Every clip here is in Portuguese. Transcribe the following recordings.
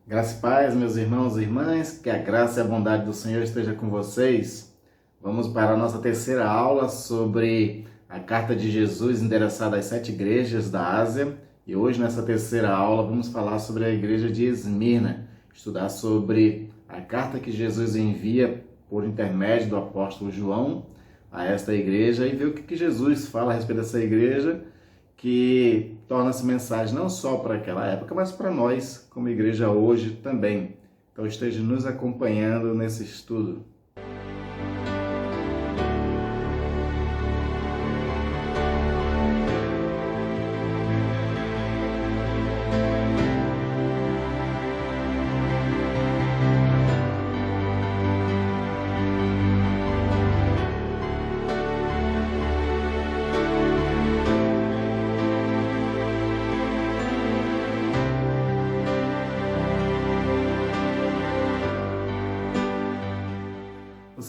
Graça e paz, meus irmãos e irmãs, que a graça e a bondade do Senhor esteja com vocês. Vamos para a nossa terceira aula sobre a carta de Jesus endereçada às 7 igrejas da Ásia. E hoje, nessa terceira aula, vamos falar sobre a igreja de Esmirna, estudar sobre a carta que Jesus envia por intermédio do apóstolo João a esta igreja e ver o que Jesus fala a respeito dessa igreja, que torna essa mensagem não só para aquela época, mas para nós, como igreja hoje também. Então esteja nos acompanhando nesse estudo.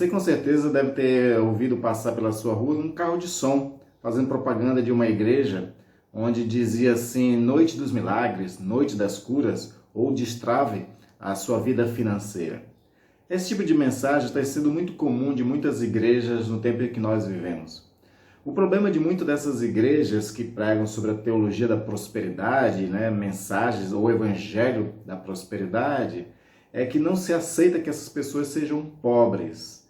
Você com certeza deve ter ouvido passar pela sua rua um carro de som fazendo propaganda de uma igreja onde dizia assim: Noite dos Milagres, Noite das Curas, ou Destrave a sua vida financeira. Esse tipo de mensagem tem sido muito comum de muitas igrejas no tempo em que nós vivemos. O problema de muitas dessas igrejas que pregam sobre a teologia da prosperidade, mensagens ou evangelho da prosperidade, é que não se aceita que essas pessoas sejam pobres.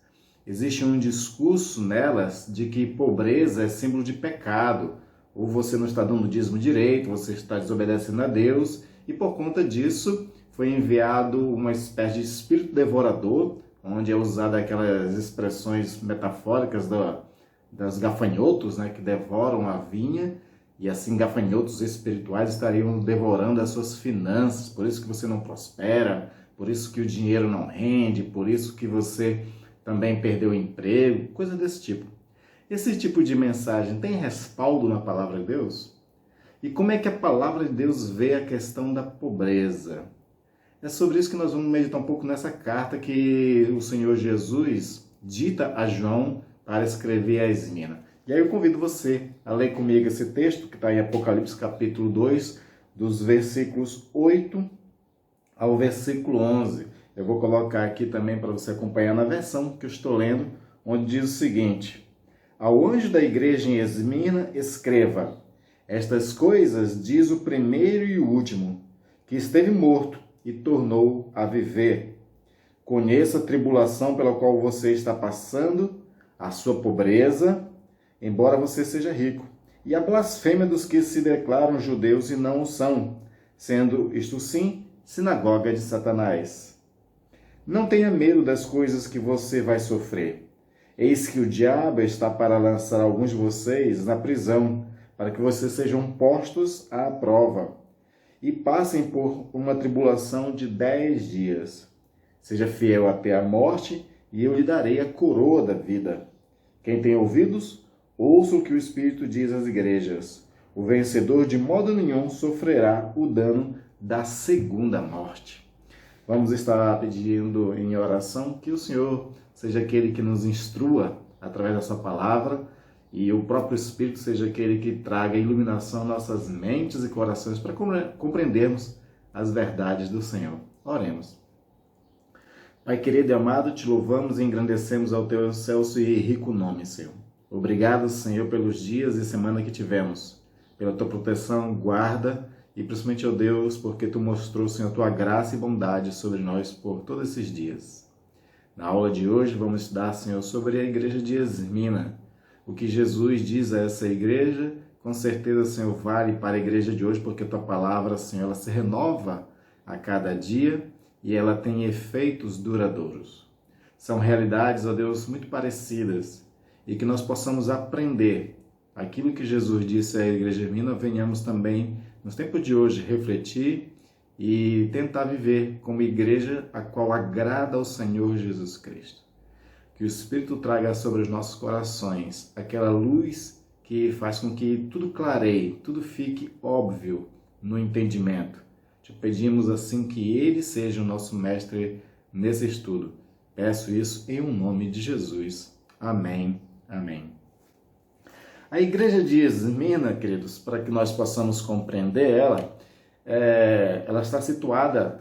Existe um discurso nelas de que pobreza é símbolo de pecado, ou você não está dando o dízimo direito, você está desobedecendo a Deus, e por conta disso foi enviado uma espécie de espírito devorador, onde é usada aquelas expressões metafóricas das gafanhotos, que devoram a vinha, e assim gafanhotos espirituais estariam devorando as suas finanças, por isso que você não prospera, por isso que o dinheiro não rende, por isso que você também perdeu o emprego, coisa desse tipo. Esse tipo de mensagem tem respaldo na palavra de Deus? E como é que a palavra de Deus vê a questão da pobreza? É sobre isso que nós vamos meditar um pouco nessa carta que o Senhor Jesus dita a João para escrever a Esmirna. E aí eu convido você a ler comigo esse texto que está em Apocalipse capítulo 2, dos versículos 8 ao versículo 11. Eu vou colocar aqui também para você acompanhar na versão que eu estou lendo, onde diz o seguinte: Ao anjo da igreja em Esmirna escreva: Estas coisas diz o primeiro e o último, que esteve morto e tornou a viver. Conheça a tribulação pela qual você está passando, a sua pobreza, embora você seja rico, e a blasfêmia dos que se declaram judeus e não o são, sendo isto sim sinagoga de Satanás. Não tenha medo das coisas que você vai sofrer. Eis que o diabo está para lançar alguns de vocês na prisão, para que vocês sejam postos à prova e passem por uma tribulação de 10 dias. Seja fiel até a morte, e eu lhe darei a coroa da vida. Quem tem ouvidos, ouça o que o Espírito diz às igrejas. O vencedor de modo nenhum sofrerá o dano da segunda morte. Vamos estar pedindo em oração que o Senhor seja aquele que nos instrua através da sua palavra e o próprio Espírito seja aquele que traga iluminação às nossas mentes e corações para compreendermos as verdades do Senhor. Oremos. Pai querido e amado, te louvamos e engrandecemos ao teu excelso e rico nome, Senhor. Obrigado, Senhor, pelos dias e semana que tivemos, pela tua proteção, guarda, e principalmente, ó Deus, porque Tu mostrou, Senhor, Tua graça e bondade sobre nós por todos esses dias. Na aula de hoje vamos estudar, Senhor, sobre a igreja de Esmirna. O que Jesus diz a essa igreja, com certeza, Senhor, vale para a igreja de hoje, porque Tua palavra, Senhor, ela se renova a cada dia e ela tem efeitos duradouros. São realidades, ó Deus, muito parecidas e que nós possamos aprender aquilo que Jesus disse à igreja de Esmirna, venhamos também nos tempos de hoje, refletir e tentar viver como igreja a qual agrada ao Senhor Jesus Cristo. Que o Espírito traga sobre os nossos corações aquela luz que faz com que tudo clareie, tudo fique óbvio no entendimento. Te pedimos assim que Ele seja o nosso mestre nesse estudo. Peço isso em nome de Jesus. Amém. Amém. A igreja de Esmirna, queridos, para que nós possamos compreender ela, ela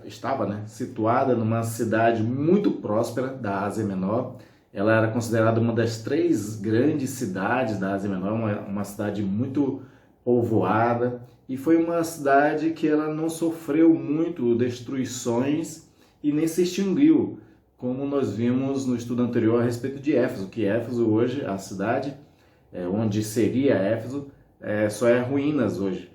estava, né, situada numa cidade muito próspera da Ásia Menor. Ela era considerada uma das 3 grandes cidades da Ásia Menor, uma cidade muito povoada, e foi uma cidade que ela não sofreu muito destruições e nem se extinguiu, como nós vimos no estudo anterior a respeito de Éfeso, que Éfeso hoje, a cidade onde seria Éfeso, só é ruínas hoje.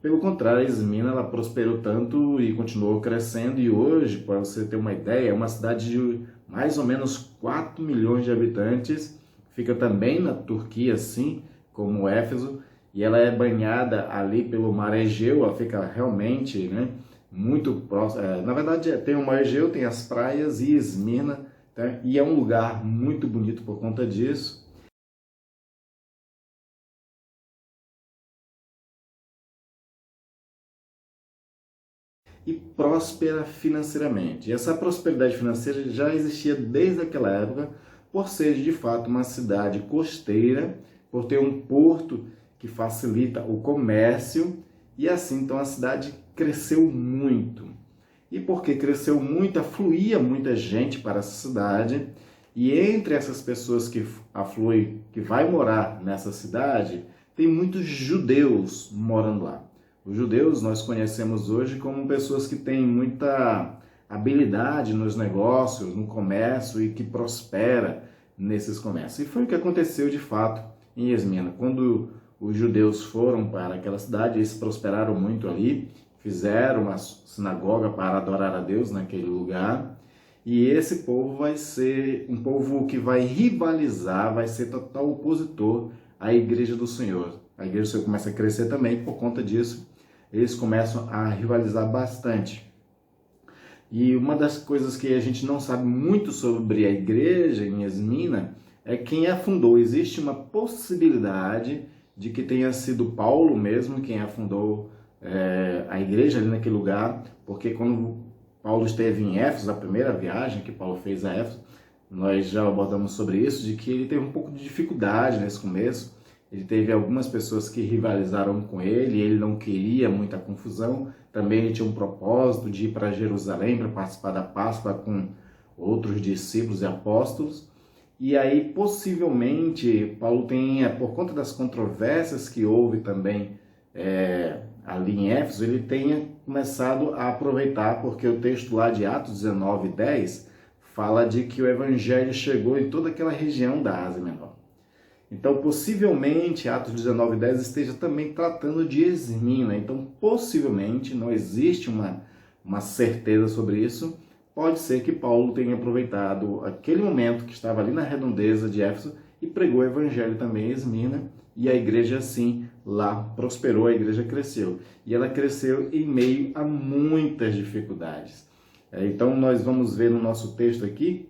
Pelo contrário, a Esmina ela prosperou tanto e continuou crescendo, e hoje, para você ter uma ideia, é uma cidade de mais ou menos 4 milhões de habitantes, fica também na Turquia, assim como Éfeso, e ela é banhada ali pelo Mar Egeu, ela fica realmente, né, muito próxima. Na verdade, tem o Mar Egeu, tem as praias e Esmina, tá? E é um lugar muito bonito por conta disso. E próspera financeiramente. E essa prosperidade financeira já existia desde aquela época, por ser de fato uma cidade costeira, por ter um porto que facilita o comércio, e assim então a cidade cresceu muito. E porque cresceu muito, afluía muita gente para essa cidade, e entre essas pessoas que afluem, que vai morar nessa cidade, tem muitos judeus morando lá. Os judeus nós conhecemos hoje como pessoas que têm muita habilidade nos negócios, no comércio e que prospera nesses comércios. E foi o que aconteceu de fato em Esmina. Quando os judeus foram para aquela cidade, eles prosperaram muito ali, fizeram uma sinagoga para adorar a Deus naquele lugar. E esse povo vai ser um povo que vai rivalizar, vai ser total opositor à Igreja do Senhor. A Igreja do Senhor começa a crescer também, por conta disso, eles começam a rivalizar bastante. E uma das coisas que a gente não sabe muito sobre a igreja em Esmina é quem a fundou. Existe uma possibilidade de que tenha sido Paulo mesmo quem afundou a igreja ali naquele lugar, porque quando Paulo esteve em Éfeso, a primeira viagem que Paulo fez a Éfeso, nós já abordamos sobre isso, de que ele teve um pouco de dificuldade nesse começo. Ele teve algumas pessoas que rivalizaram com ele, ele não queria muita confusão. Também ele tinha um propósito de ir para Jerusalém para participar da Páscoa com outros discípulos e apóstolos. E aí, possivelmente, Paulo tenha, por conta das controvérsias que houve também ali em Éfeso, ele tenha começado a aproveitar, porque o texto lá de Atos 19:10 fala de que o evangelho chegou em toda aquela região da Ásia Menor. Então, possivelmente, Atos 19:10 esteja também tratando de Esmina. Então, possivelmente, não existe uma certeza sobre isso. Pode ser que Paulo tenha aproveitado aquele momento que estava ali na redondeza de Éfeso e pregou o evangelho também em Esmina. E a igreja, assim, lá prosperou, a igreja cresceu. E ela cresceu em meio a muitas dificuldades. Então, nós vamos ver no nosso texto aqui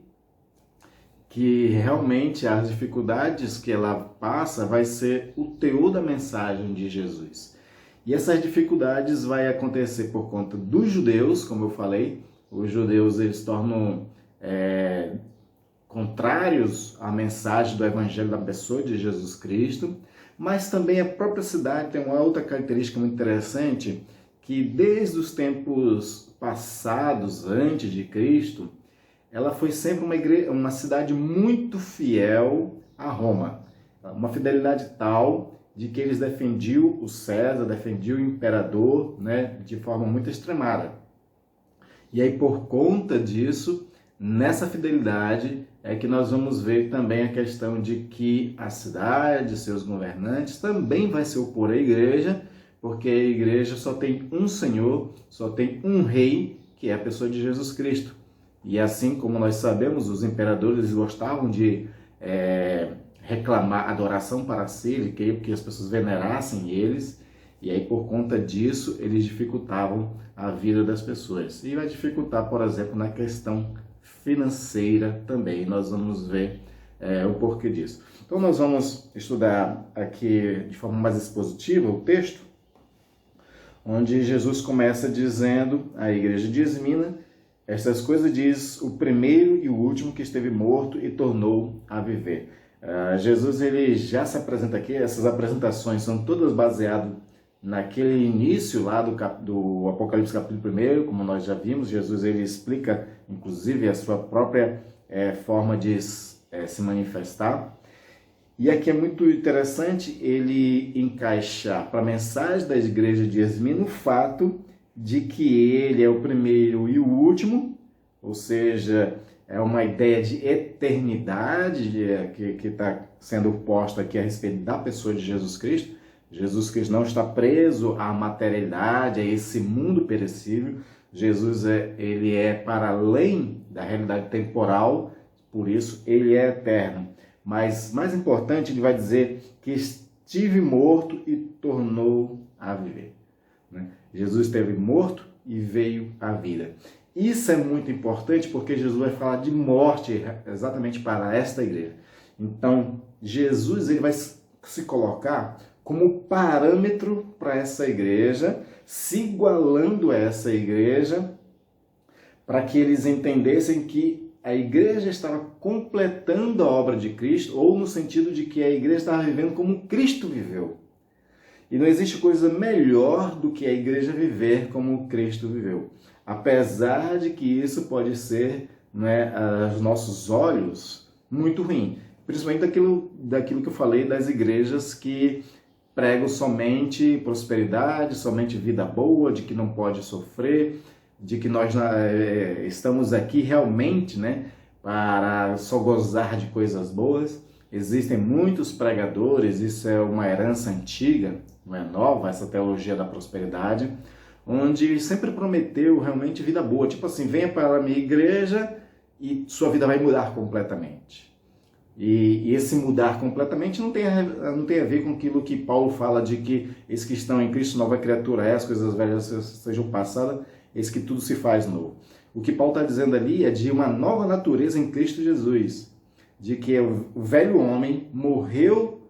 que realmente as dificuldades que ela passa vai ser o teor da mensagem de Jesus. E essas dificuldades vai acontecer por conta dos judeus, como eu falei. Os judeus eles tornam contrários à mensagem do evangelho da pessoa de Jesus Cristo, mas também a própria cidade tem uma outra característica muito interessante, que desde os tempos passados, antes de Cristo, ela foi sempre uma cidade muito fiel a Roma. Uma fidelidade tal de que eles defendiam o César, defendiam o imperador, né, de forma muito extremada. E aí, por conta disso, nessa fidelidade é que nós vamos ver também a questão de que a cidade, seus governantes, também vai se opor à igreja, porque a igreja só tem um Senhor, só tem um rei, que é a pessoa de Jesus Cristo. E assim como nós sabemos, os imperadores gostavam de reclamar adoração para si, ele queria que as pessoas venerassem eles, e aí por conta disso eles dificultavam a vida das pessoas. E vai dificultar, por exemplo, na questão financeira também. Nós vamos ver o porquê disso. Então nós vamos estudar aqui de forma mais expositiva o texto, onde Jesus começa dizendo à igreja de Esmina: estas coisas diz o primeiro e o último que esteve morto e tornou a viver. Jesus ele já se apresenta aqui, essas apresentações são todas baseadas naquele início lá do Apocalipse capítulo 1, como nós já vimos, Jesus ele explica, inclusive, a sua própria forma de se manifestar. E aqui é muito interessante ele encaixar para a mensagem da igreja de Esmirna o fato de que ele é o primeiro e o último, ou seja, é uma ideia de eternidade que está sendo posta aqui a respeito da pessoa de Jesus Cristo. Jesus Cristo não está preso à materialidade, a esse mundo perecível. Jesus ele é para além da realidade temporal, por isso ele é eterno. Mas mais importante, ele vai dizer que estive morto e tornou a viver. Jesus esteve morto e veio à vida. Isso é muito importante porque Jesus vai falar de morte exatamente para esta igreja. Então, Jesus ele vai se colocar como parâmetro para essa igreja, se igualando a essa igreja, para que eles entendessem que a igreja estava completando a obra de Cristo, ou no sentido de que a igreja estava vivendo como Cristo viveu. E não existe coisa melhor do que a igreja viver como Cristo viveu. Apesar de que isso pode ser, aos nossos olhos, muito ruim. Principalmente daquilo que eu falei das igrejas que pregam somente prosperidade, somente vida boa, de que não pode sofrer, de que nós estamos aqui realmente para só gozar de coisas boas. Existem muitos pregadores, isso é uma herança antiga, não é nova, essa teologia da prosperidade, onde sempre prometeu realmente vida boa, tipo assim, venha para a minha igreja e sua vida vai mudar completamente. E esse mudar completamente não tem a ver com aquilo que Paulo fala de que esses que estão em Cristo, nova criatura é, as coisas velhas sejam passadas, eis que tudo se faz novo. O que Paulo está dizendo ali é de uma nova natureza em Cristo Jesus, de que o velho homem morreu,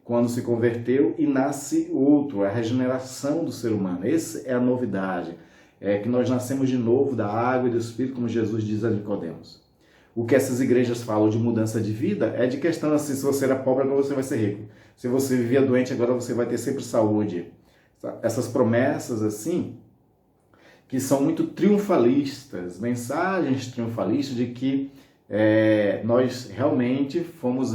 quando se converteu e nasce outro, a regeneração do ser humano. Essa é a novidade, é que nós nascemos de novo da água e do Espírito, como Jesus diz a Nicodemos. O que essas igrejas falam de mudança de vida é de questão assim, se você era pobre, agora você vai ser rico. Se você vivia doente, agora você vai ter sempre saúde. Essas promessas assim, que são muito triunfalistas, mensagens triunfalistas de que nós realmente fomos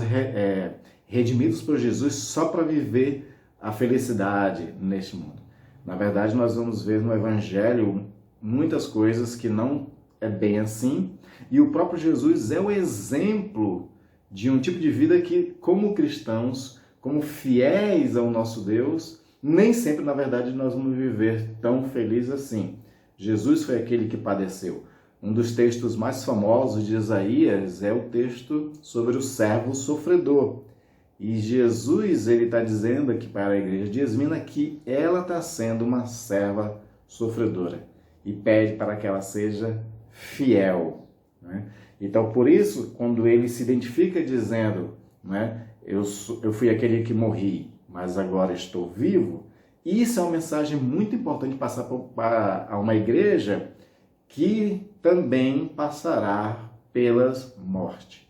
redimidos por Jesus só para viver a felicidade neste mundo. Na verdade, nós vamos ver no Evangelho muitas coisas que não é bem assim, e o próprio Jesus é o exemplo de um tipo de vida que, como cristãos, como fiéis ao nosso Deus, nem sempre, na verdade, nós vamos viver tão felizes assim. Jesus foi aquele que padeceu. Um dos textos mais famosos de Isaías é o texto sobre o servo sofredor. E Jesus ele está dizendo aqui para a igreja de Esmirna que ela está sendo uma serva sofredora e pede para que ela seja fiel. Então, por isso, quando ele se identifica dizendo, eu fui aquele que morri, mas agora estou vivo, isso é uma mensagem muito importante passar para uma igreja que também passará pelas mortes.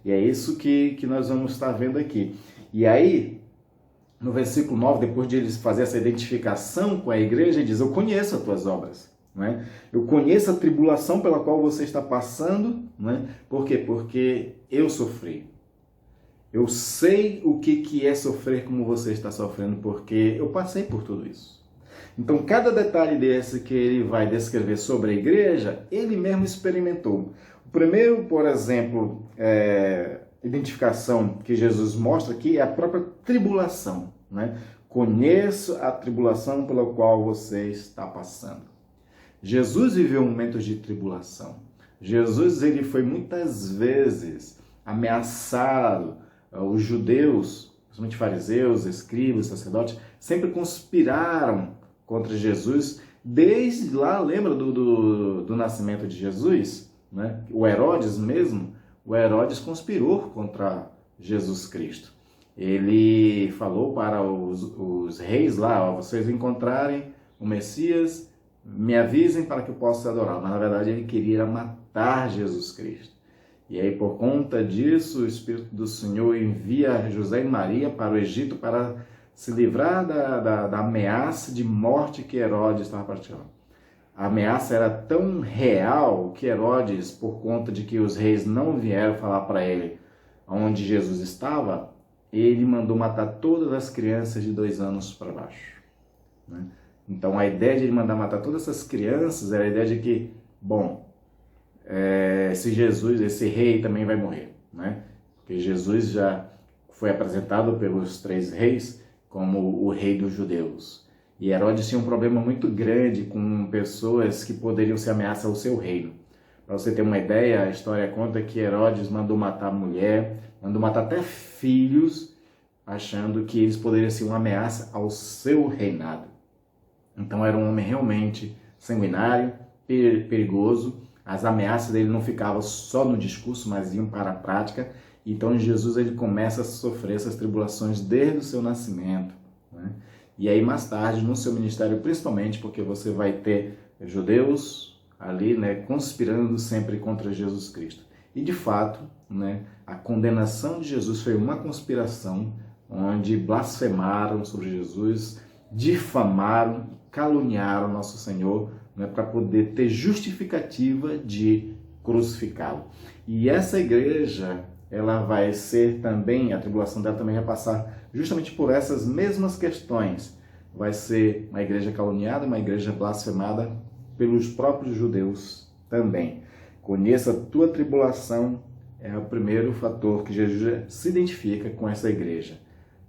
E é isso que nós vamos estar vendo aqui. E aí, no versículo 9, depois de eles fazer essa identificação com a igreja, ele diz, eu conheço as tuas obras. Eu conheço a tribulação pela qual você está passando. Por quê? Porque eu sofri. Eu sei o que é sofrer como você está sofrendo, porque eu passei por tudo isso. Então, cada detalhe desse que ele vai descrever sobre a igreja, ele mesmo experimentou. O primeiro, por exemplo, identificação que Jesus mostra aqui é a própria tribulação. Conheço a tribulação pela qual você está passando. Jesus viveu momentos de tribulação. Jesus ele foi muitas vezes ameaçado. Os judeus, principalmente fariseus, escribas, sacerdotes, sempre conspiraram contra Jesus. Desde lá, lembra do nascimento de Jesus? O Herodes mesmo, o Herodes conspirou contra Jesus Cristo. Ele falou para os reis lá, vocês encontrarem o Messias, me avisem para que eu possa adorar. Mas na verdade ele queria matar Jesus Cristo. E aí por conta disso o Espírito do Senhor envia José e Maria para o Egito para se livrar da ameaça de morte que Herodes estava praticando. A ameaça era tão real que Herodes, por conta de que os reis não vieram falar para ele onde Jesus estava, ele mandou matar todas as crianças de 2 anos para baixo, né? Então a ideia de ele mandar matar todas essas crianças era a ideia de que, bom, esse Jesus, esse rei também vai morrer, né? Porque Jesus já foi apresentado pelos 3 reis como o rei dos judeus. E Herodes tinha um problema muito grande com pessoas que poderiam ser ameaças ao seu reino. Para você ter uma ideia, a história conta que Herodes mandou matar mulher, mandou matar até filhos, achando que eles poderiam ser uma ameaça ao seu reinado. Então era um homem realmente sanguinário, perigoso. As ameaças dele não ficavam só no discurso, mas iam para a prática. Então Jesus ele começa a sofrer essas tribulações desde o seu nascimento, né? E aí mais tarde no seu ministério, principalmente porque você vai ter judeus ali, né, conspirando sempre contra Jesus Cristo. E de fato, né, a condenação de Jesus foi uma conspiração onde blasfemaram sobre Jesus, difamaram, caluniaram nosso Senhor, né, para poder ter justificativa de crucificá-lo. E essa igreja, ela vai ser também, a tribulação dela também vai passar justamente por essas mesmas questões. Vai ser uma igreja caluniada, uma igreja blasfemada pelos próprios judeus também. Conheça a tua tribulação, é o primeiro fator que Jesus se identifica com essa igreja.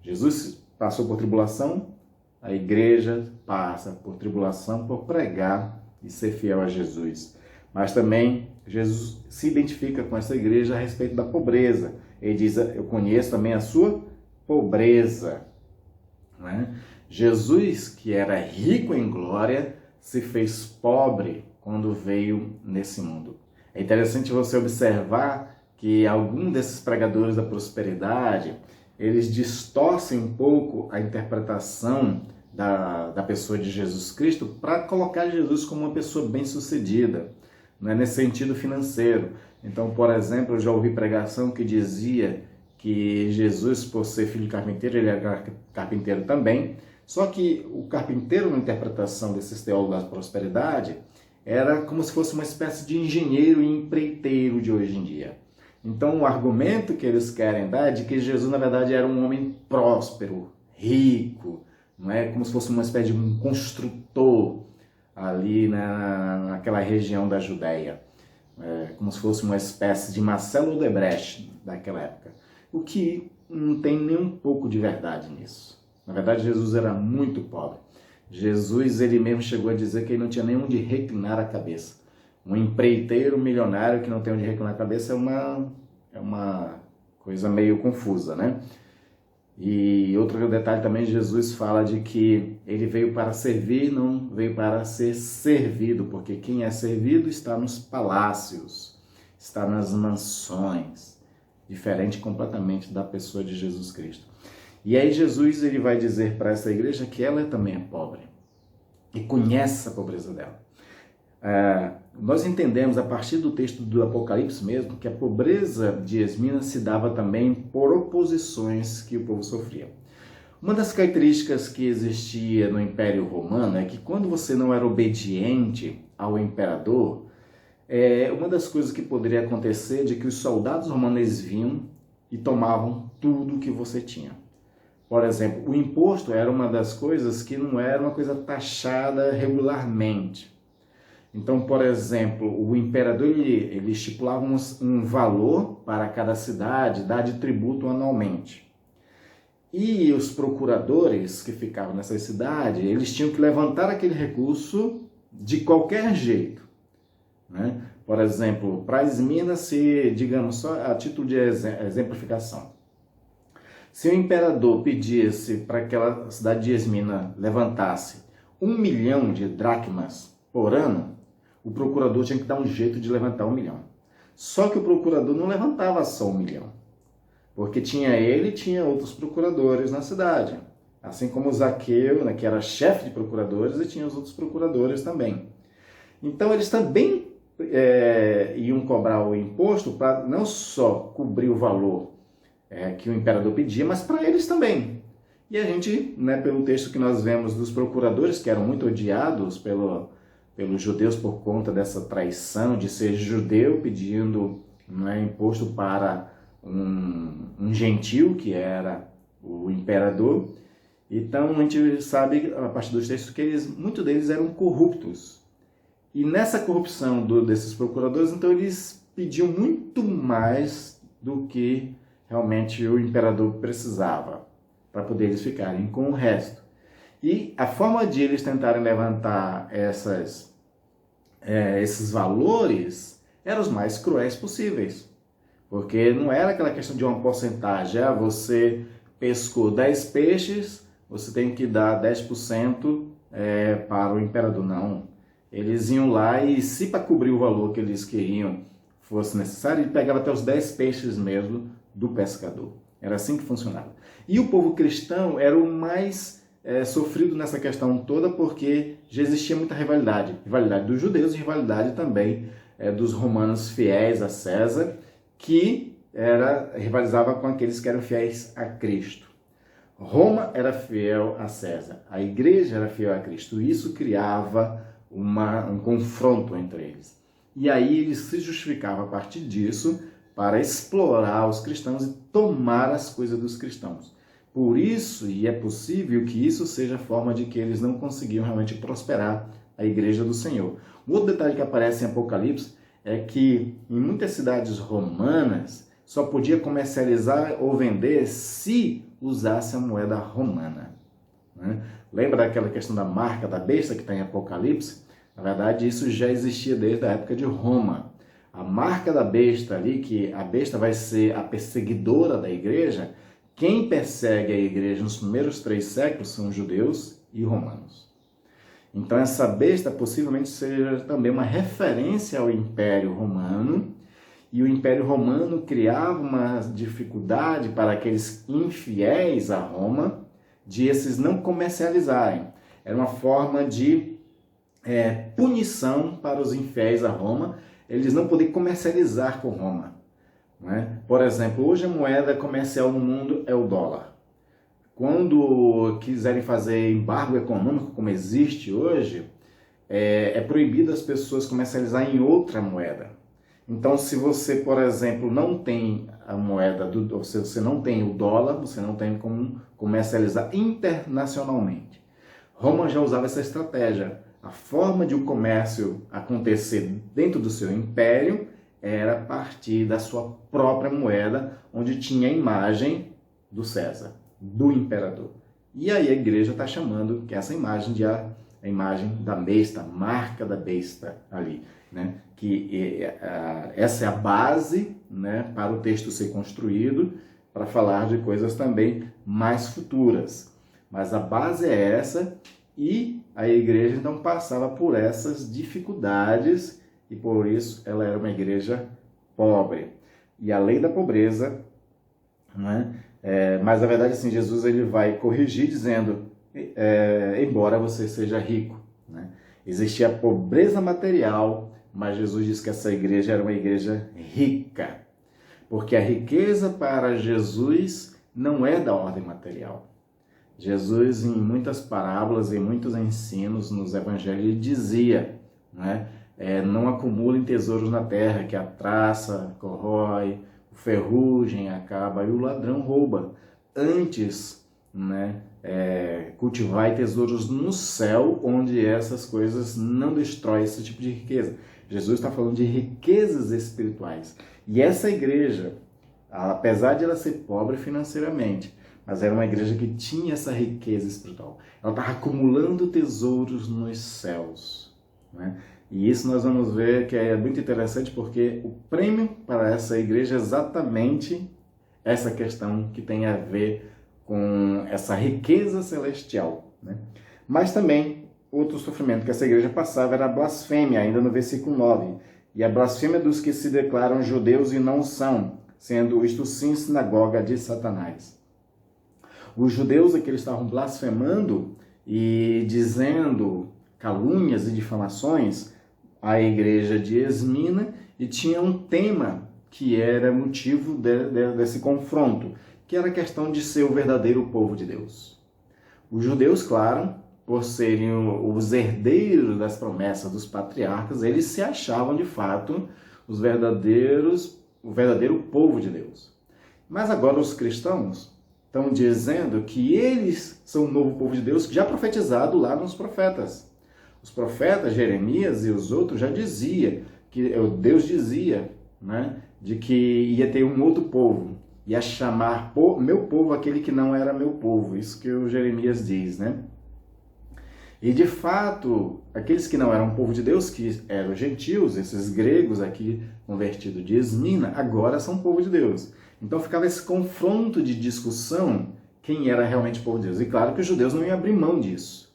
Jesus passou por tribulação, a igreja passa por tribulação por pregar e ser fiel a Jesus. Mas também Jesus se identifica com essa igreja a respeito da pobreza. Ele diz, eu conheço também a sua pobreza, né? Jesus, que era rico em glória, se fez pobre quando veio nesse mundo. É interessante você observar que alguns desses pregadores da prosperidade, eles distorcem um pouco a interpretação da pessoa de Jesus Cristo para colocar Jesus como uma pessoa bem-sucedida, né, nesse sentido financeiro. Então, por exemplo, eu já ouvi pregação que dizia que Jesus, por ser filho de carpinteiro, ele era carpinteiro também, só que o carpinteiro, na interpretação desses teólogos da prosperidade, era como se fosse uma espécie de engenheiro e empreiteiro de hoje em dia. Então, o argumento que eles querem dar é de que Jesus, na verdade, era um homem próspero, rico, não é? Como se fosse uma espécie de um construtor ali naquela região da Judéia. Como se fosse uma espécie de Marcelo Odebrecht daquela época. O que não tem nem um pouco de verdade nisso. Na verdade, Jesus era muito pobre. Jesus, ele mesmo chegou a dizer que ele não tinha nem onde reclinar a cabeça. Um empreiteiro milionário que não tem onde reclinar a cabeça é uma coisa meio confusa, né? E outro detalhe também, Jesus fala de que ele veio para servir, não veio para ser servido, porque quem é servido está nos palácios, está nas mansões, diferente completamente da pessoa de Jesus Cristo. E aí Jesus ele vai dizer para essa igreja que ela também é pobre e conhece a pobreza dela. Nós entendemos a partir do texto do Apocalipse mesmo que a pobreza de Esmina se dava também por oposições que o povo sofria. Uma das características que existia no Império Romano é que quando você não era obediente ao imperador, uma das coisas que poderia acontecer é de que os soldados romanos vinham e tomavam tudo que você tinha. Por exemplo, o imposto era uma das coisas que não era uma coisa taxada regularmente. Então, por exemplo, o imperador ele estipulava um valor para cada cidade, dar de tributo anualmente. E os procuradores que ficavam nessa cidade, eles tinham que levantar aquele recurso de qualquer jeito, né? Por exemplo, para Esmina, se, digamos, só a título de exemplificação, se o imperador pedisse para aquela cidade de Esmina levantasse 1 milhão de dracmas por ano, o procurador tinha que dar um jeito de levantar 1 milhão. Só que o procurador não levantava só 1 milhão, porque tinha ele e tinha outros procuradores na cidade. Assim como o Zaqueu, né, que era chefe de procuradores, e tinha os outros procuradores também. Então eles também iam cobrar o imposto para não só cobrir o valor que o imperador pedia, mas para eles também. E a gente, né, pelo texto que nós vemos dos procuradores, que eram muito odiados pelos judeus por conta dessa traição de ser judeu pedindo, né, imposto para um gentil, que era o imperador. Então a gente sabe, a partir dos textos, que muitos deles eram corruptos. E nessa corrupção desses procuradores, então eles pediam muito mais do que realmente o imperador precisava, para poder eles ficarem com o resto. E a forma de eles tentarem levantar esses valores eram os mais cruéis possíveis. Porque não era aquela questão de uma porcentagem. Você pescou 10 peixes, você tem que dar 10% para o imperador. Não. Eles iam lá e, se para cobrir o valor que eles queriam fosse necessário, ele pegava até os 10 peixes mesmo do pescador. Era assim que funcionava. E o povo cristão era o mais sofrido nessa questão toda, porque já existia muita rivalidade. Rivalidade dos judeus e rivalidade também dos romanos fiéis a César, que rivalizava com aqueles que eram fiéis a Cristo. Roma era fiel a César, a igreja era fiel a Cristo. Isso criava um confronto entre eles. E aí eles se justificavam a partir disso para explorar os cristãos e tomar as coisas dos cristãos. Por isso, e é possível que isso seja a forma de que eles não conseguiam realmente prosperar a igreja do Senhor. Um outro detalhe que aparece em Apocalipse é que em muitas cidades romanas só podia comercializar ou vender se usasse a moeda romana, né? Lembra daquela questão da marca da besta que está em Apocalipse? Na verdade, isso já existia desde a época de Roma. A marca da besta ali, que a besta vai ser a perseguidora da igreja, quem persegue a igreja nos primeiros 3 séculos são judeus e romanos. Então essa besta possivelmente seja também uma referência ao Império Romano, e o Império Romano criava uma dificuldade para aqueles infiéis a Roma de esses não comercializarem. Era uma forma de punição para os infiéis a Roma, eles não poderem comercializar com Roma, né? Por exemplo, hoje a moeda comercial no mundo é o dólar. Quando quiserem fazer embargo econômico, como existe hoje, é proibido as pessoas comercializar em outra moeda. Então, se você, por exemplo, não tem a moeda, ou se você não tem o dólar, você não tem como comercializar internacionalmente. Roma já usava essa estratégia. A forma de o comércio acontecer dentro do seu império era a partir da sua própria moeda, onde tinha a imagem do César, do imperador. E aí a igreja está chamando que essa imagem a imagem da besta, a marca da besta ali, né? Que essa é a base, né, para o texto ser construído, para falar de coisas também mais futuras. Mas a base é essa, e a igreja então passava por essas dificuldades, e por isso ela era uma igreja pobre. E a lei da pobreza, né? Mas na verdade assim, Jesus ele vai corrigir dizendo, embora você seja rico, né? Existia a pobreza material, mas Jesus diz que essa igreja era uma igreja rica, porque a riqueza para Jesus não é da ordem material. Jesus, em muitas parábolas, em muitos ensinos nos evangelhos, ele dizia, né, não acumulem tesouros na terra, que a traça corrói, o ferrugem acaba e o ladrão rouba. Antes, né, cultivai tesouros no céu, onde essas coisas não destroem esse tipo de riqueza. Jesus está falando de riquezas espirituais. E essa igreja, apesar de ela ser pobre financeiramente, mas era uma igreja que tinha essa riqueza espiritual. Ela estava acumulando tesouros nos céus, né? E isso nós vamos ver que é muito interessante, porque o prêmio para essa igreja é exatamente essa questão que tem a ver com essa riqueza celestial, né? Mas também, outro sofrimento que essa igreja passava era a blasfêmia, ainda no versículo 9. E a blasfêmia dos que se declaram judeus e não são, sendo isto sim sinagoga de Satanás. Os judeus aqui eles estavam blasfemando e dizendo calúnias e difamações à igreja de Esmina, e tinha um tema que era motivo desse confronto, que era a questão de ser o verdadeiro povo de Deus. Os judeus, claro, por serem os herdeiros das promessas dos patriarcas, eles se achavam de fato o verdadeiro povo de Deus. Mas agora os cristãos estão dizendo que eles são o novo povo de Deus, já profetizado lá nos profetas. Os profetas, Jeremias e os outros, já dizia que Deus dizia, né, de que ia ter um outro povo, ia chamar meu povo aquele que não era meu povo. Isso que o Jeremias diz, né? E de fato, aqueles que não eram povo de Deus, que eram gentios, esses gregos aqui convertidos de Esmina, agora são povo de Deus. Então ficava esse confronto de discussão, quem era realmente povo de Deus. E claro que os judeus não iam abrir mão disso.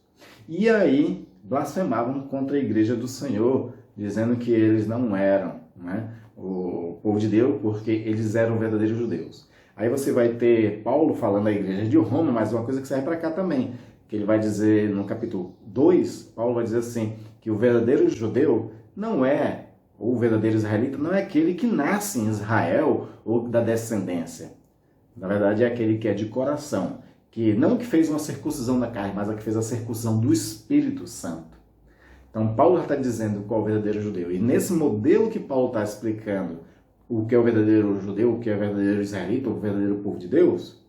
E aí blasfemavam contra a igreja do Senhor, dizendo que eles não eram, né, o povo de Deus, porque eles eram verdadeiros judeus. Aí você vai ter Paulo falando da igreja de Roma, mas uma coisa que serve para cá também, que ele vai dizer no capítulo 2, Paulo vai dizer assim, que o verdadeiro judeu não é, ou o verdadeiro israelita, não é aquele que nasce em Israel ou da descendência. Na verdade é aquele que é de coração, que não que fez uma circuncisão da carne, mas a que fez a circuncisão do Espírito Santo. Então Paulo está dizendo qual é o verdadeiro judeu. E nesse modelo que Paulo está explicando o que é o verdadeiro judeu, o que é o verdadeiro israelita, o verdadeiro povo de Deus,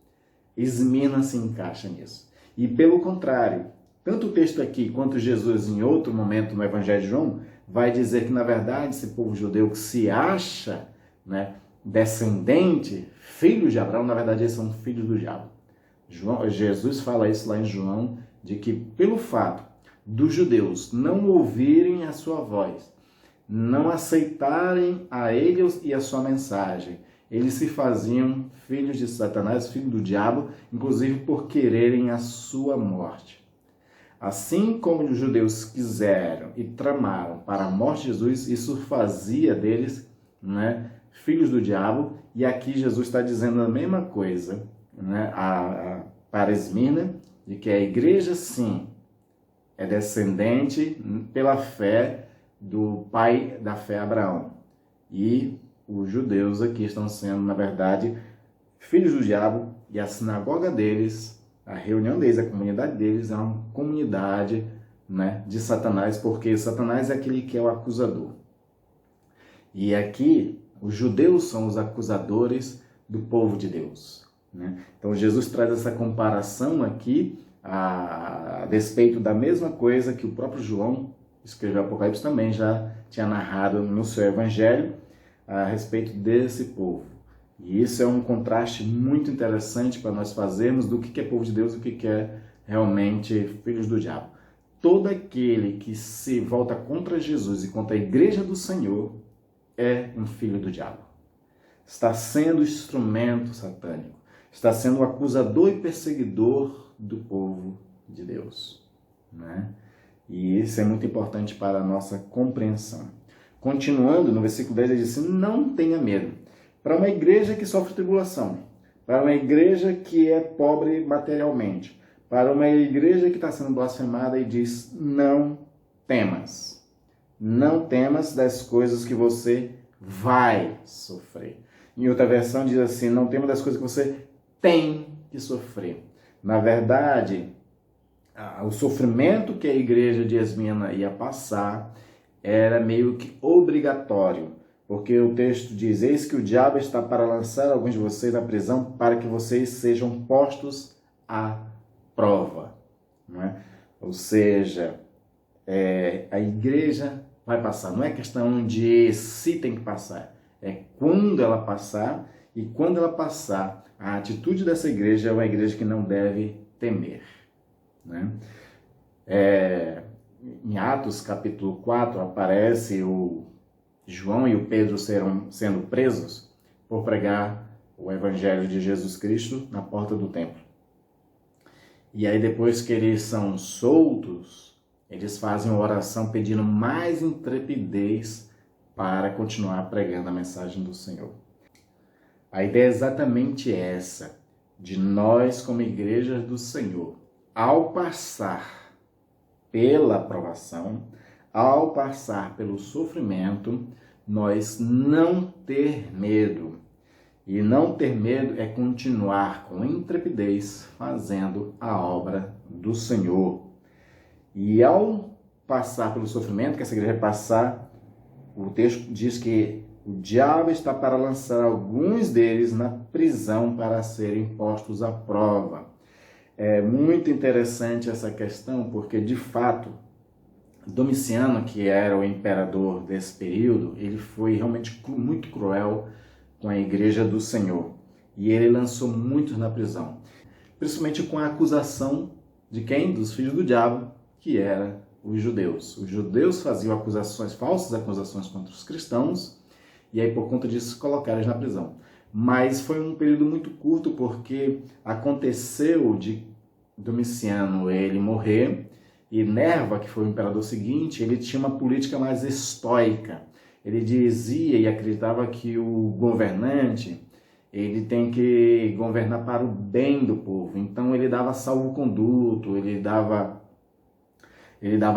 Esmina se encaixa nisso. E pelo contrário, tanto o texto aqui quanto Jesus em outro momento no Evangelho de João vai dizer que na verdade esse povo judeu que se acha, né, descendente, filho de Abraão, na verdade eles são filhos do diabo. Jesus fala isso lá em João, de que pelo fato dos judeus não ouvirem a sua voz, não aceitarem a ele e a sua mensagem, eles se faziam filhos de Satanás, filhos do diabo, inclusive por quererem a sua morte. Assim como os judeus quiseram e tramaram para a morte de Jesus, isso fazia deles, né, filhos do diabo. E aqui Jesus está dizendo a mesma coisa, né, para Esmina, de que a igreja, sim, é descendente pela fé do pai da fé Abraão. E os judeus aqui estão sendo, na verdade, filhos do diabo, e a sinagoga deles, a reunião deles, a comunidade deles é uma comunidade, né, de Satanás, porque Satanás é aquele que é o acusador. E aqui, os judeus são os acusadores do povo de Deus, né? Então Jesus traz essa comparação aqui a despeito da mesma coisa que o próprio João escreveu Apocalipse também já tinha narrado no seu evangelho a respeito desse povo. E isso é um contraste muito interessante para nós fazermos do que é povo de Deus e o que é realmente filhos do diabo. Todo aquele que se volta contra Jesus e contra a igreja do Senhor é um filho do diabo. Está sendo instrumento satânico. Está sendo o acusador e perseguidor do povo de Deus, né? E isso é muito importante para a nossa compreensão. Continuando, no versículo 10 ele diz assim, não tenha medo. Para uma igreja que sofre tribulação, para uma igreja que é pobre materialmente, para uma igreja que está sendo blasfemada e diz, não temas. Não temas das coisas que você vai sofrer. Em outra versão diz assim, não temas das coisas que você tem que sofrer. Na verdade, o sofrimento que a igreja de Esmina ia passar era meio que obrigatório, porque o texto diz, eis que o diabo está para lançar alguns de vocês na prisão para que vocês sejam postos à prova. Não é? Ou seja, a igreja vai passar, não é questão de se tem que passar, é quando ela passar, e quando ela passar, a atitude dessa igreja é uma igreja que não deve temer, né? Em Atos capítulo 4 aparece o João e o Pedro sendo presos por pregar o evangelho de Jesus Cristo na porta do templo. E aí depois que eles são soltos, eles fazem uma oração pedindo mais intrepidez para continuar pregando a mensagem do Senhor. A ideia é exatamente essa, de nós como igreja do Senhor, ao passar pela provação, ao passar pelo sofrimento, nós não ter medo. E não ter medo é continuar com intrepidez fazendo a obra do Senhor. E ao passar pelo sofrimento que essa igreja vai passar, o texto diz que o diabo está para lançar alguns deles na prisão para serem postos à prova. É muito interessante essa questão, porque de fato Domiciano, que era o imperador desse período, ele foi realmente muito cruel com a igreja do Senhor. E ele lançou muitos na prisão, principalmente com a acusação de quem? Dos filhos do diabo, que era os judeus. Os judeus faziam falsas acusações contra os cristãos, e aí por conta disso colocaram eles na prisão. Mas foi um período muito curto, porque aconteceu de Domiciano ele morrer, e Nerva, que foi o imperador seguinte, ele tinha uma política mais estoica. Ele dizia e acreditava que o governante ele tem que governar para o bem do povo. Então ele dava salvo-conduto, ele dava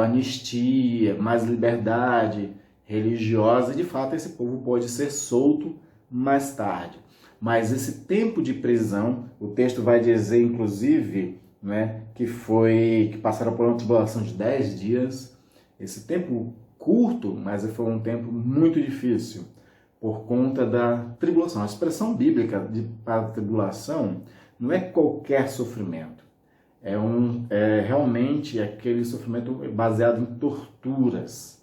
anistia, mais liberdade religiosa, e de fato esse povo pode ser solto mais tarde. Mas esse tempo de prisão, o texto vai dizer inclusive, né, que passaram por uma tribulação de 10 dias. Esse tempo curto, mas foi um tempo muito difícil, por conta da tribulação. A expressão bíblica para tribulação não é qualquer sofrimento. É realmente aquele sofrimento baseado em torturas,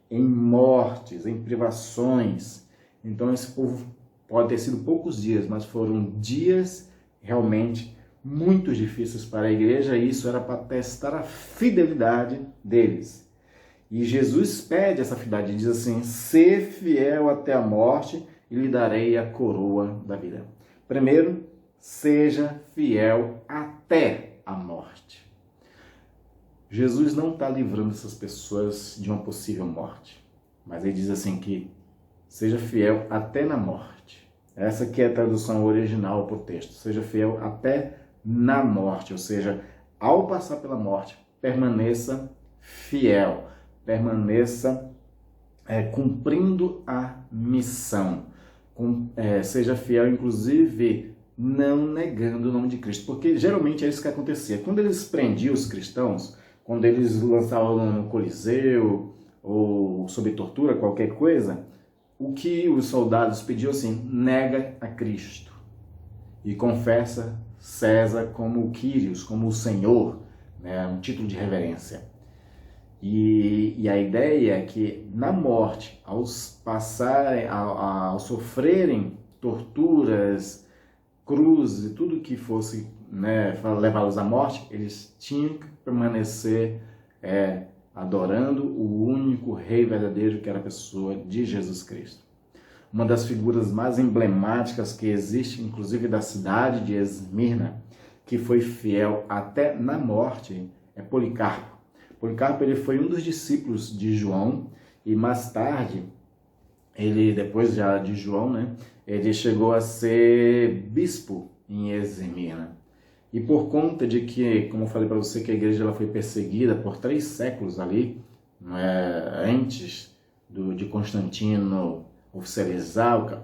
em mortes, em privações. Então esse povo pode ter sido poucos dias, mas foram dias realmente muito difíceis para a igreja, e isso era para testar a fidelidade deles. E Jesus pede essa fidelidade, diz assim: ser fiel até a morte e lhe darei a coroa da vida. Primeiro, seja fiel até a morte. Jesus não está livrando essas pessoas de uma possível morte, mas ele diz assim que seja fiel até na morte. Essa que é a tradução original para o texto. Seja fiel até na morte, ou seja, ao passar pela morte, permaneça fiel, permaneça cumprindo a missão, seja fiel, inclusive, não negando o nome de Cristo, porque geralmente é isso que acontecia. Quando eles prendiam os cristãos, quando eles lançavam no Coliseu, ou sob tortura, qualquer coisa, o que os soldados pediam assim: nega a Cristo e confessa César como o Quírios, como o Senhor, né? Um título de reverência. E a ideia é que na morte, ao sofrerem torturas, cruzes e tudo que fosse, né, levá-los à morte, eles tinham que permanecer adorando o único Rei verdadeiro, que era a pessoa de Jesus Cristo. Uma das figuras mais emblemáticas que existe, inclusive da cidade de Esmirna, que foi fiel até na morte, é Policarpo. Policarpo ele foi um dos discípulos de João, e mais tarde, depois já de João, né, ele chegou a ser bispo em Esmirna. E por conta de que, como eu falei para você, que a igreja ela foi perseguida por 3 séculos ali, antes de Constantino oficializar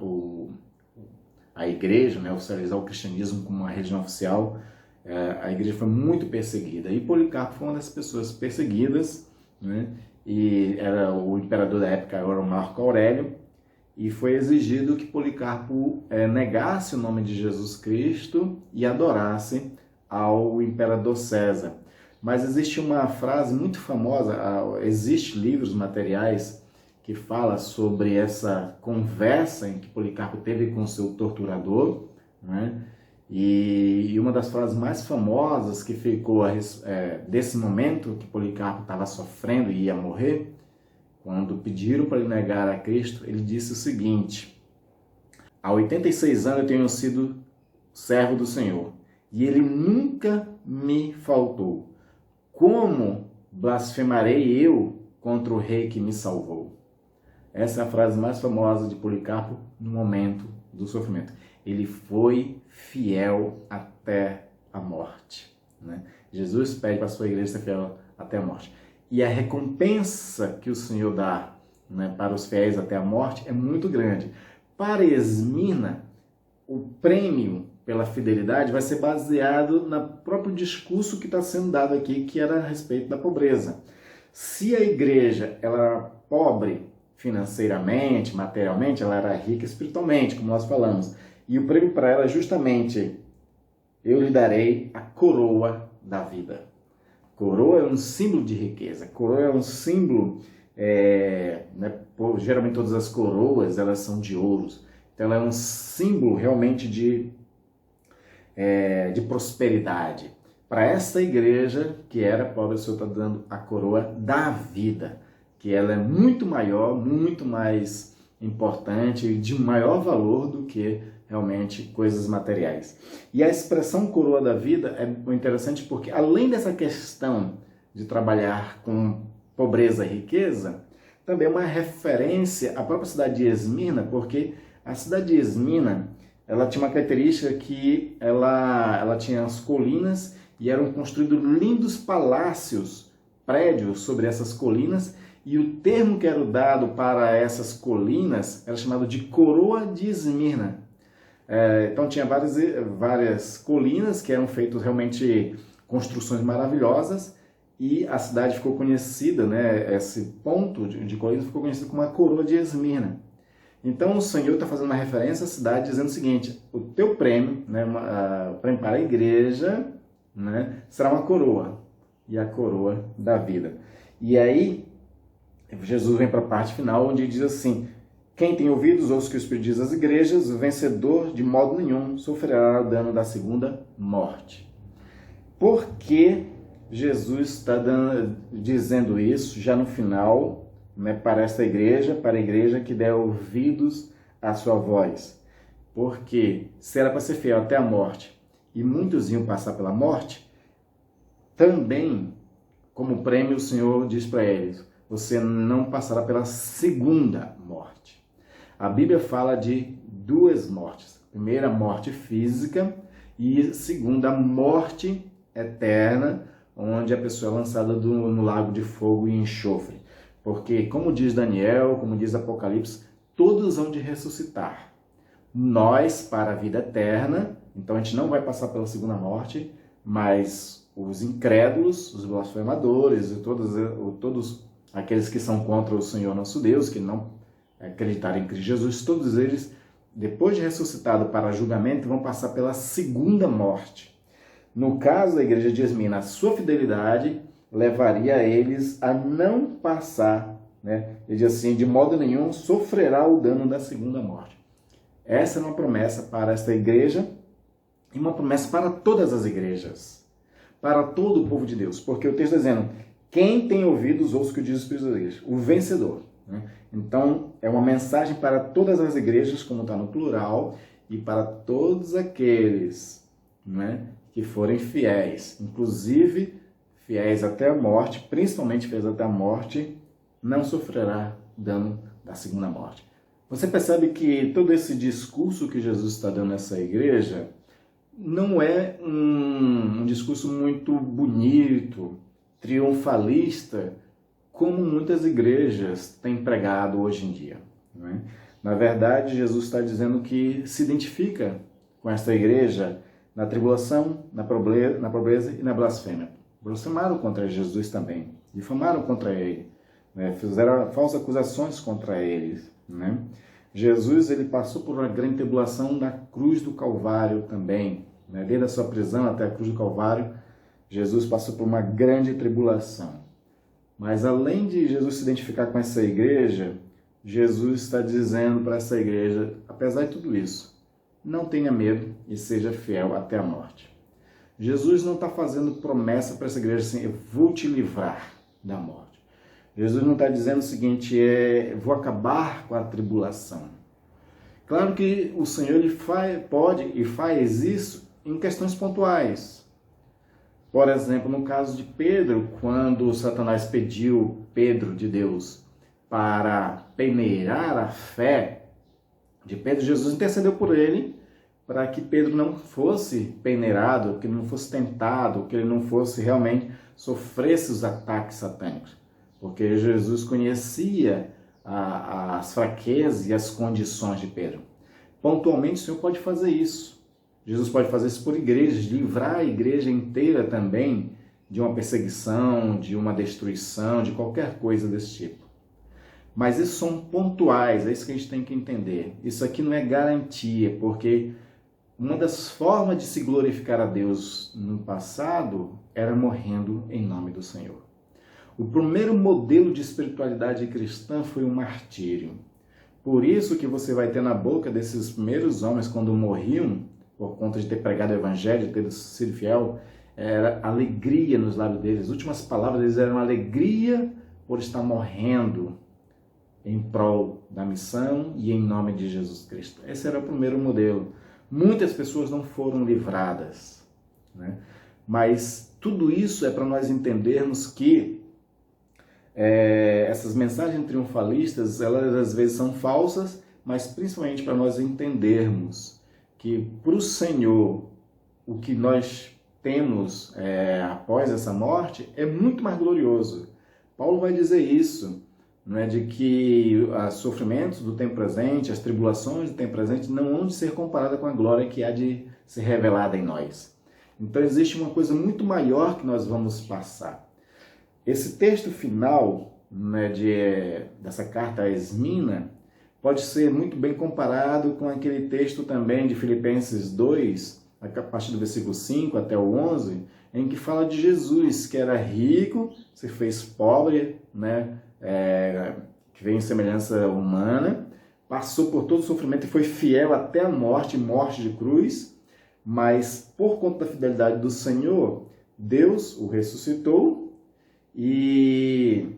a igreja, né, oficializar o cristianismo como uma religião oficial, a igreja foi muito perseguida. E Policarpo foi uma das pessoas perseguidas, né, e era o imperador da época, era o Marco Aurélio, e foi exigido que Policarpo negasse o nome de Jesus Cristo e adorasse ao imperador César. Mas existe uma frase muito famosa, existem livros, materiais, que fala sobre essa conversa em que Policarpo teve com seu torturador, né? E uma das frases mais famosas que ficou desse momento que Policarpo estava sofrendo e ia morrer, quando pediram para ele negar a Cristo, ele disse o seguinte: há 86 anos eu tenho sido servo do Senhor, e ele nunca me faltou. Como blasfemarei eu contra o rei que me salvou? Essa é a frase mais famosa de Policarpo no momento do sofrimento. Ele foi fiel até a morte, né? Jesus pede para a sua igreja ser fiel até a morte. E a recompensa que o Senhor dá, né, para os fiéis até a morte é muito grande. Para Esmirna, o prêmio pela fidelidade vai ser baseado no próprio discurso que está sendo dado aqui, que era a respeito da pobreza. Se a igreja ela era pobre financeiramente, materialmente, ela era rica espiritualmente, como nós falamos, e o prêmio para ela é justamente: eu lhe darei a coroa da vida. Coroa é um símbolo de riqueza, coroa é um símbolo, geralmente todas as coroas elas são de ouros, então ela é um símbolo realmente de prosperidade. Para essa igreja que era pobre, o Senhor está dando a coroa da vida, que ela é muito maior, muito mais importante e de maior valor do que realmente coisas materiais. E a expressão coroa da vida é interessante porque, além dessa questão de trabalhar com pobreza e riqueza, também é uma referência à própria cidade de Esmirna, porque a cidade de Esmirna ela tinha uma característica que ela tinha as colinas e eram construídos lindos palácios, prédios sobre essas colinas, e o termo que era dado para essas colinas era chamado de coroa de Esmirna. Então tinha várias colinas que eram feitas realmente construções maravilhosas, e a cidade ficou conhecida, né, esse ponto de colinas ficou conhecido como a coroa de Esmirna. Então o Senhor está fazendo uma referência à cidade dizendo o seguinte: o teu prêmio, né, prêmio para a igreja, né, será uma coroa, e a coroa da vida. E aí Jesus vem para a parte final, onde diz assim: quem tem ouvidos, ouça o que o Espírito diz às igrejas, o vencedor de modo nenhum sofrerá o dano da segunda morte. Por que Jesus está dizendo isso já no final, né, para essa igreja, para a igreja que der ouvidos à sua voz? Porque se era para ser fiel até a morte, e muitos iam passar pela morte, também, como prêmio, o Senhor diz para eles: você não passará pela segunda morte. A Bíblia fala de duas mortes. Primeira, morte física, e segunda, morte eterna, onde a pessoa é lançada no lago de fogo e enxofre. Porque, como diz Daniel, como diz Apocalipse, todos hão de ressuscitar. Nós para a vida eterna, então a gente não vai passar pela segunda morte, mas os incrédulos, os blasfemadores e todos aqueles que são contra o Senhor nosso Deus, que não acreditarem em Cristo Jesus, todos eles, depois de ressuscitado para julgamento, vão passar pela segunda morte. No caso da igreja de Esmirna, a sua fidelidade levaria eles a não passar, né? Ele diz assim: de modo nenhum sofrerá o dano da segunda morte. Essa é uma promessa para esta igreja e uma promessa para todas as igrejas, para todo o povo de Deus, porque o texto está dizendo: quem tem ouvidos, ouça o que diz o Espírito da igreja, o vencedor. Né? Então, é uma mensagem para todas as igrejas, como está no plural, e para todos aqueles, né, que forem fiéis, inclusive fiéis até a morte, principalmente fiéis até a morte, não sofrerá dano da segunda morte. Você percebe que todo esse discurso que Jesus está dando nessa igreja não é um discurso muito bonito, triunfalista, como muitas igrejas têm pregado hoje em dia. Não é? Na verdade, Jesus está dizendo que se identifica com esta igreja na tribulação, na pobreza e na blasfêmia. Blasfemaram contra Jesus também, difamaram contra ele, né? Fizeram falsas acusações contra ele. Né? Jesus ele passou por uma grande tribulação na cruz do Calvário também. Né? Desde a sua prisão até a cruz do Calvário, Jesus passou por uma grande tribulação. Mas além de Jesus se identificar com essa igreja, Jesus está dizendo para essa igreja: apesar de tudo isso, não tenha medo e seja fiel até a morte. Jesus não está fazendo promessa para essa igreja assim: eu vou te livrar da morte. Jesus não está dizendo o seguinte: vou acabar com a tribulação. Claro que o Senhor ele pode e faz isso em questões pontuais. Por exemplo, no caso de Pedro, quando Satanás pediu Pedro de Deus para peneirar a fé de Pedro, Jesus intercedeu por ele para que Pedro não fosse peneirado, que ele não fosse tentado, que ele não fosse realmente sofresse os ataques satânicos. Porque Jesus conhecia as fraquezas e as condições de Pedro. Pontualmente, o Senhor pode fazer isso. Jesus pode fazer isso por igrejas, livrar a igreja inteira também de uma perseguição, de uma destruição, de qualquer coisa desse tipo. Mas isso são pontuais, é isso que a gente tem que entender. Isso aqui não é garantia, porque uma das formas de se glorificar a Deus no passado era morrendo em nome do Senhor. O primeiro modelo de espiritualidade cristã foi o martírio. Por isso que você vai ter na boca desses primeiros homens, quando morriam, por conta de ter pregado o evangelho, de ter sido fiel, era alegria nos lábios deles. As últimas palavras deles eram alegria por estar morrendo em prol da missão e em nome de Jesus Cristo. Esse era o primeiro modelo. Muitas pessoas não foram livradas, né? Mas tudo isso é para nós entendermos que essas mensagens triunfalistas, elas às vezes são falsas, mas principalmente para nós entendermos que para o Senhor o que nós temos após essa morte é muito mais glorioso. Paulo vai dizer isso, não é, de que os sofrimentos do tempo presente, as tribulações do tempo presente não hão de ser comparadas com a glória que há de ser revelada em nós. Então existe uma coisa muito maior que nós vamos passar. Esse texto final, né, dessa carta a Esmina pode ser muito bem comparado com aquele texto também de Filipenses 2, a partir do versículo 5 até o 11, em que fala de Jesus, que era rico, se fez pobre, né, que veio em semelhança humana, passou por todo o sofrimento e foi fiel até a morte, morte de cruz, mas por conta da fidelidade do Senhor, Deus o ressuscitou e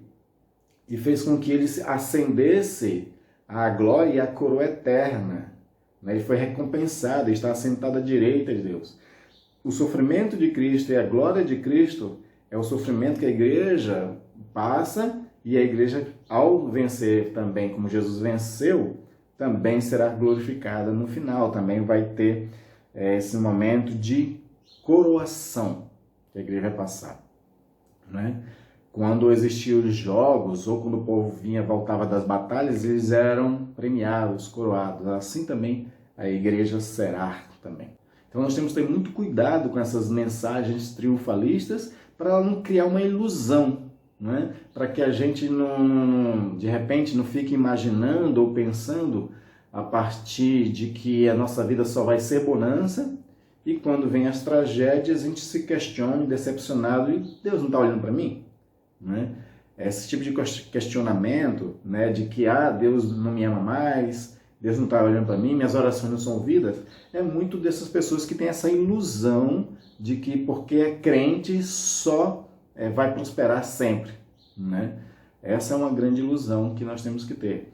fez com que ele ascendesse à glória e à coroa eterna. Ele foi recompensado, está assentado à direita de Deus. O sofrimento de Cristo e a glória de Cristo é o sofrimento que a igreja passa, e a igreja, ao vencer também, como Jesus venceu, também será glorificada no final. Também vai ter esse momento de coroação que a igreja vai passar, né? Quando existiam os jogos, ou quando o povo voltava das batalhas, eles eram premiados, coroados. Assim também a igreja será também. Então nós temos que ter muito cuidado com essas mensagens triunfalistas para ela não criar uma ilusão, né? Para que a gente de repente não fique imaginando ou pensando a partir de que a nossa vida só vai ser bonança, e quando vem as tragédias a gente se questione, decepcionado, e Deus não está olhando para mim? Né? Esse tipo de questionamento, né, de que Deus não me ama mais, Deus não está olhando para mim, minhas orações não são ouvidas, é muito dessas pessoas que têm essa ilusão de que porque é crente só vai prosperar sempre, né? Essa é uma grande ilusão que nós temos que ter.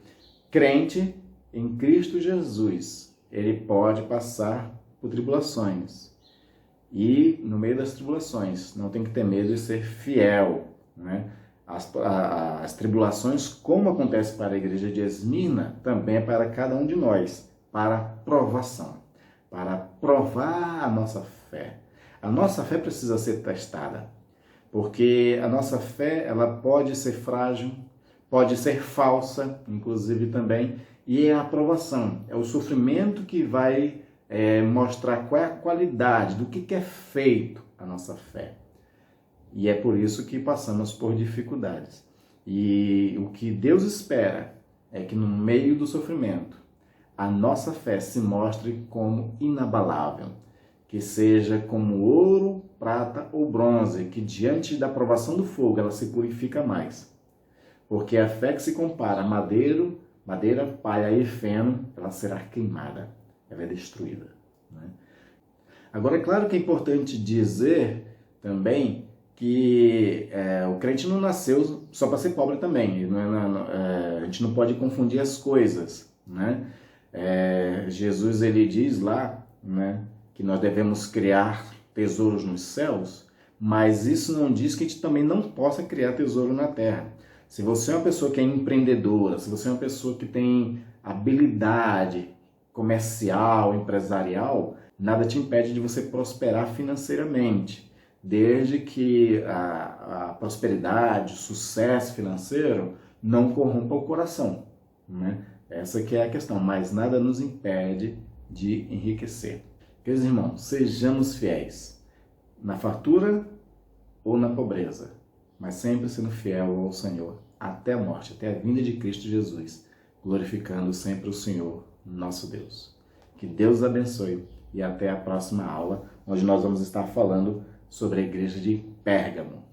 Crente em Cristo Jesus, ele pode passar por tribulações, e no meio das tribulações não tem que ter medo de ser fiel, né? As tribulações, como acontece para a igreja de Esmina, também é para cada um de nós, para provação, para provar a nossa fé. A nossa fé precisa ser testada, porque a nossa fé, ela pode ser frágil, pode ser falsa, inclusive também, e é a provação, é o sofrimento que vai mostrar qual é a qualidade, do que é feito a nossa fé. E é por isso que passamos por dificuldades. E o que Deus espera é que no meio do sofrimento, a nossa fé se mostre como inabalável, que seja como ouro, prata ou bronze, que diante da provação do fogo ela se purifica mais. Porque a fé que se compara a madeira, palha e feno, ela será queimada, ela é destruída, né? Agora, é claro que é importante dizer também que o crente não nasceu só para ser pobre também. A gente não pode confundir as coisas, né? Jesus, ele diz lá, né, que nós devemos criar tesouros nos céus, mas isso não diz que a gente também não possa criar tesouro na terra. Se você é uma pessoa que é empreendedora, se você é uma pessoa que tem habilidade comercial, empresarial, nada te impede de você prosperar financeiramente, desde que a prosperidade, o sucesso financeiro não corrompa o coração, né? Essa que é a questão, mas nada nos impede de enriquecer. Queridos irmãos, sejamos fiéis na fartura ou na pobreza, mas sempre sendo fiel ao Senhor até a morte, até a vinda de Cristo Jesus, glorificando sempre o Senhor, nosso Deus. Que Deus abençoe e até a próxima aula, onde nós vamos estar falando sobre a igreja de Pérgamo.